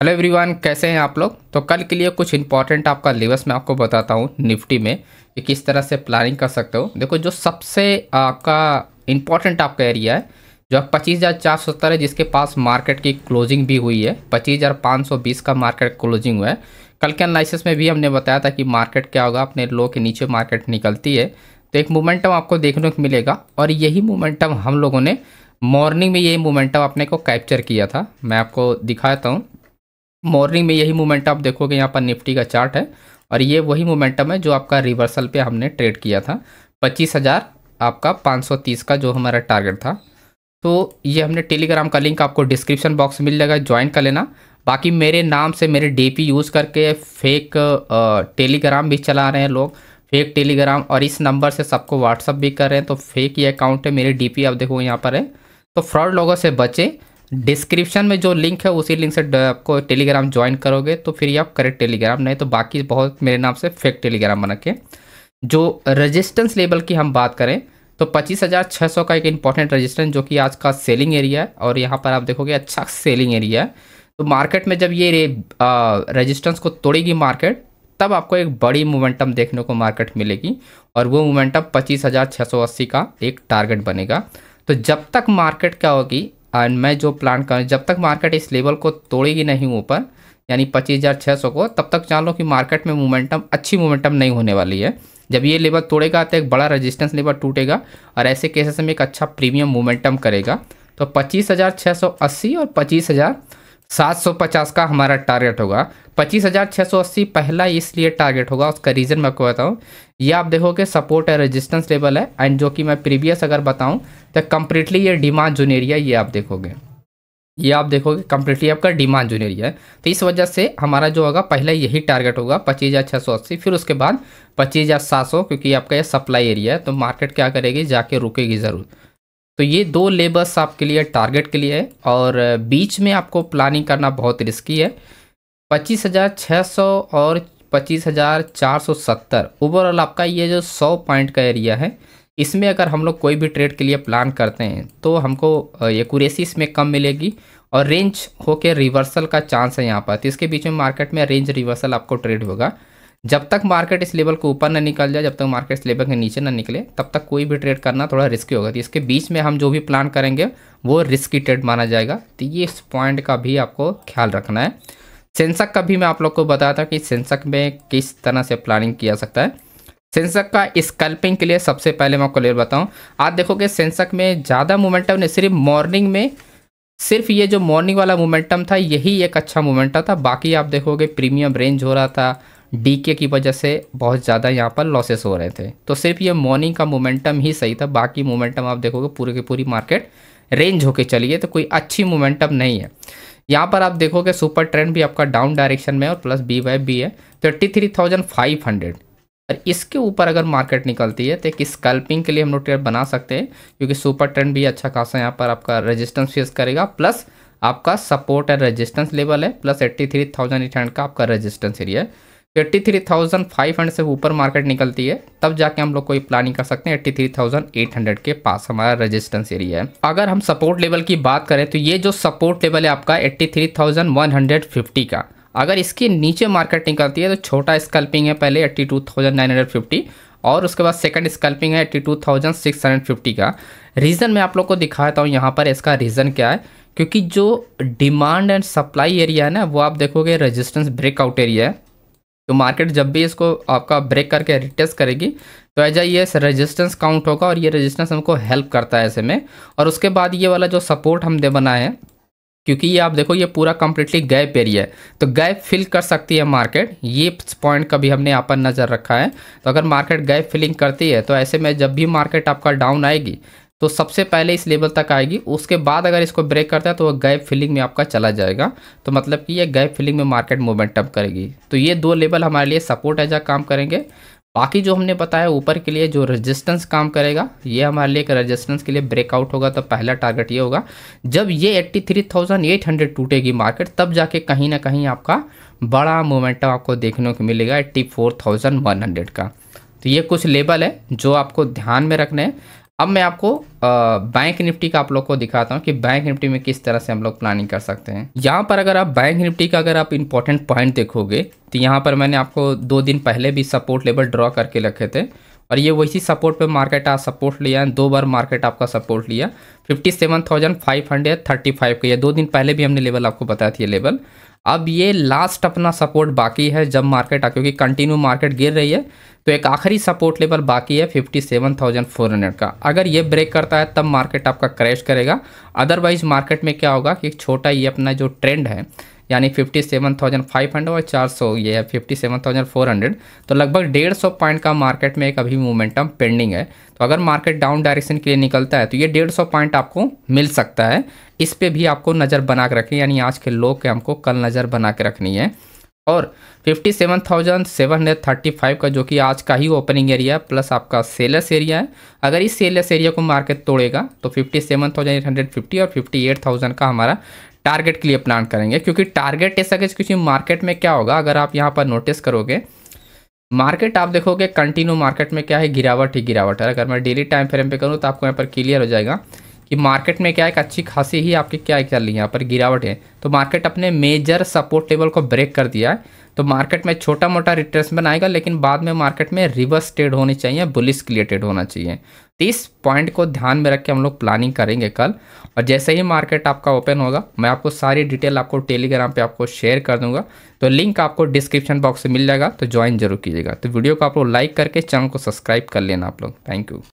Hello everyone, कैसे हैं आप लोग। तो कल के लिए कुछ इंपॉर्टेंट आपका लेवल्स मैं आपको बताता हूँ निफ्टी में कि किस तरह से प्लानिंग कर सकते हो। देखो, जो सबसे आपका इंपॉर्टेंट आपका एरिया है जो 25,470 है, जिसके पास मार्केट की क्लोजिंग भी हुई है। 25,520 का मार्केट क्लोजिंग हुआ है। कल के एनालिसिस में भी हमने बताया था कि मार्केट क्या होगा, अपने लो के नीचे मार्केट निकलती है तो एक मोमेंटम आपको देखने को मिलेगा। और यही मोमेंटम हम लोगों ने मॉर्निंग में, यही मोमेंटम अपने को कैप्चर किया था। मैं आपको दिखाता हूँ। मॉर्निंग में यही मोमेंटम आप देखोगे, यहाँ पर निफ्टी का चार्ट है और ये वही मोमेंटम है जो आपका रिवर्सल पे हमने ट्रेड किया था। 25,000 आपका 530 का जो हमारा टारगेट था। तो ये हमने टेलीग्राम का लिंक आपको डिस्क्रिप्शन बॉक्स में मिल जाएगा, ज्वाइन कर लेना। बाकी मेरे नाम से मेरे डीपी यूज़ करके फेक टेलीग्राम भी चला रहे हैं लोग, फेक टेलीग्राम, और इस नंबर से सबको व्हाट्सअप भी कर रहे हैं। तो फेक ये अकाउंट है, मेरे डीपी आप देखो यहाँ पर है। तो फ्रॉड लोगों से बचे। डिस्क्रिप्शन में जो लिंक है उसी लिंक से आपको टेलीग्राम ज्वाइन करोगे तो फिर आप करेक्ट टेलीग्राम, नहीं तो बाकी बहुत मेरे नाम से फेक टेलीग्राम बना के। जो रेजिस्टेंस लेवल की हम बात करें तो 25,600 का एक इंपॉर्टेंट रेजिस्टेंस जो कि आज का सेलिंग एरिया है, और यहाँ पर आप देखोगे अच्छा सेलिंग एरिया है। तो मार्केट में जब ये रेजिस्टेंस को तोड़ेगी मार्केट, तब आपको एक बड़ी मोमेंटम देखने को मार्केट मिलेगी, और वो मोमेंटम 25,680 का एक टारगेट बनेगा। तो जब तक मार्केट क्या होगी, एंड मैं जो प्लान कर, जब तक मार्केट इस लेवल को तोड़ेगी नहीं ऊपर, यानी 25,600 को, तब तक जान लो कि मार्केट में मोमेंटम, अच्छी मोमेंटम नहीं होने वाली है। जब ये लेवल तोड़ेगा तो एक बड़ा रेजिस्टेंस लेवल टूटेगा और ऐसे केसेस में एक अच्छा प्रीमियम मोमेंटम करेगा। तो 25,680 और 25,750 का हमारा टारगेट होगा। 25,680 पहला इसलिए टारगेट होगा, उसका रीज़न मैं आपको बताऊँ। ये आप देखोगे सपोर्ट है, रेजिस्टेंस लेवल है, एंड जो कि मैं प्रीवियस अगर बताऊँ तो कम्प्लीटली ये डिमांड जोन एरिया, ये आप देखोगे, ये आप देखोगे कम्प्लीटली आपका डिमांड जोन एरिया है। तो इस वजह से हमारा जो होगा पहले यही टारगेट होगा 25,680, फिर उसके बाद 25,700, क्योंकि आपका ये सप्लाई एरिया है तो मार्केट क्या करेगी, जाके रुकेगी ज़रूर। तो ये दो लेवल्स आपके लिए टारगेट के लिए है, और बीच में आपको प्लानिंग करना बहुत रिस्की है। 25,600 और 25,470 ओवरऑल आपका ये जो 100 पॉइंट का एरिया है, इसमें अगर हम लोग कोई भी ट्रेड के लिए प्लान करते हैं तो हमको एक्यूरेसी इसमें कम मिलेगी, और रेंज होके रिवर्सल का चांस है यहाँ पर। तो इसके बीच में मार्केट में रेंज रिवर्सल आपको ट्रेड होगा। जब तक मार्केट इस लेवल को ऊपर ना निकल जाए, जब तक मार्केट इस लेवल के नीचे ना निकले, तब तक कोई भी ट्रेड करना थोड़ा रिस्की होगा। तो इसके बीच में हम जो भी प्लान करेंगे वो रिस्की ट्रेड माना जाएगा। तो ये इस पॉइंट का भी आपको ख्याल रखना है। सेंसेक्स का भी मैं आप लोग को बताया था कि सेंसेक्स में किस तरह से प्लानिंग किया सकता है। सेंसेक्स का स्कैल्पिंग के लिए सबसे पहले मैं आपको क्लियर बताऊं, आज देखोगे सेंसेक्स में ज़्यादा मोमेंटम नहीं, सिर्फ मॉर्निंग में, सिर्फ ये जो मॉर्निंग वाला मोमेंटम था यही एक अच्छा मोमेंटम था। बाकी आप देखोगे प्रीमियम रेंज हो रहा था, डीके की वजह से बहुत ज़्यादा यहाँ पर लॉसेस हो रहे थे। तो सिर्फ ये मॉर्निंग का मोमेंटम ही सही था, बाकी मोमेंटम आप देखोगे पूरे की पूरी मार्केट रेंज होके चली है, तो कोई अच्छी मोमेंटम नहीं है। यहाँ पर आप देखोगे सुपर ट्रेंड भी आपका डाउन डायरेक्शन में है और प्लस बी वाई भी है, तो 83,500। और इसके ऊपर अगर मार्केट निकलती है तो एक स्कैल्पिंग के लिए हम लोग ट्रेड बना सकते हैं, क्योंकि सुपर ट्रेंड भी अच्छा खासा यहाँ पर आपका रेजिस्टेंस फेस करेगा, प्लस आपका सपोर्ट एंड रेजिस्टेंस लेवल है, प्लस 83,800 का आपका रेजिस्टेंस एरिया है। 83,500 से ऊपर मार्केट निकलती है तब जाके हम लोग कोई प्लानिंग कर सकते हैं। 83,800 के पास हमारा रेजिस्टेंस एरिया है। अगर हम सपोर्ट लेवल की बात करें तो ये जो सपोर्ट लेवल है आपका 83,150 का, अगर इसके नीचे मार्केट निकलती है तो छोटा स्कैल्पिंग है पहले 82,950, और उसके बाद सेकंड स्कैल्पिंग है 82,650 का। रीज़न मैं आप लोग को दिखाता हूँ यहाँ पर। इसका रीज़न क्या है, क्योंकि जो डिमांड एंड सप्लाई एरिया है ना, वो आप देखोगे रेजिस्टेंस ब्रेकआउट एरिया है। तो मार्केट जब भी इसको आपका ब्रेक करके रिटेस्ट करेगी तो एज ये रेजिस्टेंस काउंट होगा, और ये रेजिस्टेंस हमको हेल्प करता है ऐसे में। और उसके बाद ये वाला जो सपोर्ट हम दे बनाए हैं, क्योंकि ये आप देखो ये पूरा कंप्लीटली गैप एरिया है, तो गैप फिल कर सकती है मार्केट। ये पॉइंट का भी हमने यहाँ पर नज़र रखा है। तो अगर मार्केट गैप फिलिंग करती है तो ऐसे में जब भी मार्केट आपका डाउन आएगी तो सबसे पहले इस लेवल तक आएगी, उसके बाद अगर इसको ब्रेक करता है तो वह गैप फिलिंग में आपका चला जाएगा। तो मतलब कि ये गैप फिलिंग में मार्केट मोमेंटम करेगी। तो ये दो लेवल हमारे लिए सपोर्ट एज काम करेंगे। बाकी जो हमने बताया ऊपर के लिए जो रेजिस्टेंस काम करेगा, ये हमारे लिए एक रेजिस्टेंस के लिए ब्रेकआउट होगा। तो पहला टारगेट ये होगा, जब ये 83,800 टूटेगी मार्केट, तब जाके कहीं ना कहीं आपका बड़ा मोमेंटम आपको देखने को मिलेगा 84,100 का। तो ये कुछ लेवल है जो आपको ध्यान में रखना है। अब मैं आपको बैंक निफ्टी का आप लोग को दिखाता हूँ कि बैंक निफ्टी में किस तरह से हम लोग प्लानिंग कर सकते हैं। यहाँ पर अगर आप बैंक निफ्टी का अगर आप इंपॉर्टेंट पॉइंट देखोगे तो यहाँ पर मैंने आपको 2 दिन पहले भी सपोर्ट लेवल ड्रॉ करके रखे थे और ये वही सपोर्ट पे मार्केट आज सपोर्ट लिया है। 2 बार मार्केट आपका सपोर्ट लिया 57,535 का, ये 2 दिन पहले भी हमने लेवल आपको बताया था ये लेवल। अब ये लास्ट अपना सपोर्ट बाकी है जब मार्केट क्योंकि कंटिन्यू मार्केट गिर रही है तो एक आखिरी सपोर्ट लेवल बाकी है 57,400 का। अगर ये ब्रेक करता है तब मार्केट आपका क्रैश करेगा, अदरवाइज मार्केट में क्या होगा कि एक छोटा ये अपना जो ट्रेंड है यानी 57,500 और 400 ये है 57,400, तो लगभग 150 पॉइंट का मार्केट में एक अभी मोमेंटम पेंडिंग है। तो अगर मार्केट डाउन डायरेक्शन के लिए निकलता है तो ये 150 पॉइंट आपको मिल सकता है। इस पे भी आपको नज़र बना के रखनी है, यानी आज के लो के हमको कल नज़र बना के रखनी है। और 57,735 का जो कि आज का ही ओपनिंग एरिया है प्लस आपका सेलर्स एरिया है, अगर इस सेलर्स एरिया को मार्केट तोड़ेगा तो 57,850 और 58,000 का हमारा टारगेट के लिए प्लान करेंगे। क्योंकि टारगेट ऐसा क्योंकि मार्केट में क्या होगा, अगर आप यहाँ पर नोटिस करोगे मार्केट आप देखोगे कंटिन्यू मार्केट में क्या है, गिरावट ही गिरावट है। अगर मैं डेली टाइम फ्रेम पे करूँ तो आपको यहाँ पर क्लियर हो जाएगा कि मार्केट में क्या है, एक अच्छी खासी ही आपकी क्या चल रही है, यहाँ पर गिरावट है। तो मार्केट अपने मेजर सपोर्ट लेवल को ब्रेक कर दिया है, तो मार्केट में छोटा मोटा रिट्रेसमेंट आएगा लेकिन बाद में मार्केट में रिवर्स ट्रेड होनी चाहिए, बुलिश क्लियर होना चाहिए। तो इस पॉइंट को ध्यान में रख के हम लोग प्लानिंग करेंगे कल। और जैसे ही मार्केट आपका ओपन होगा मैं आपको सारी डिटेल आपको टेलीग्राम पे आपको शेयर कर दूंगा, तो लिंक आपको डिस्क्रिप्शन बॉक्स में मिल जाएगा, तो ज्वाइन जरूर कीजिएगा। तो वीडियो को आप लोग लाइक करके चैनल को सब्सक्राइब कर लेना आप लोग। Thank you.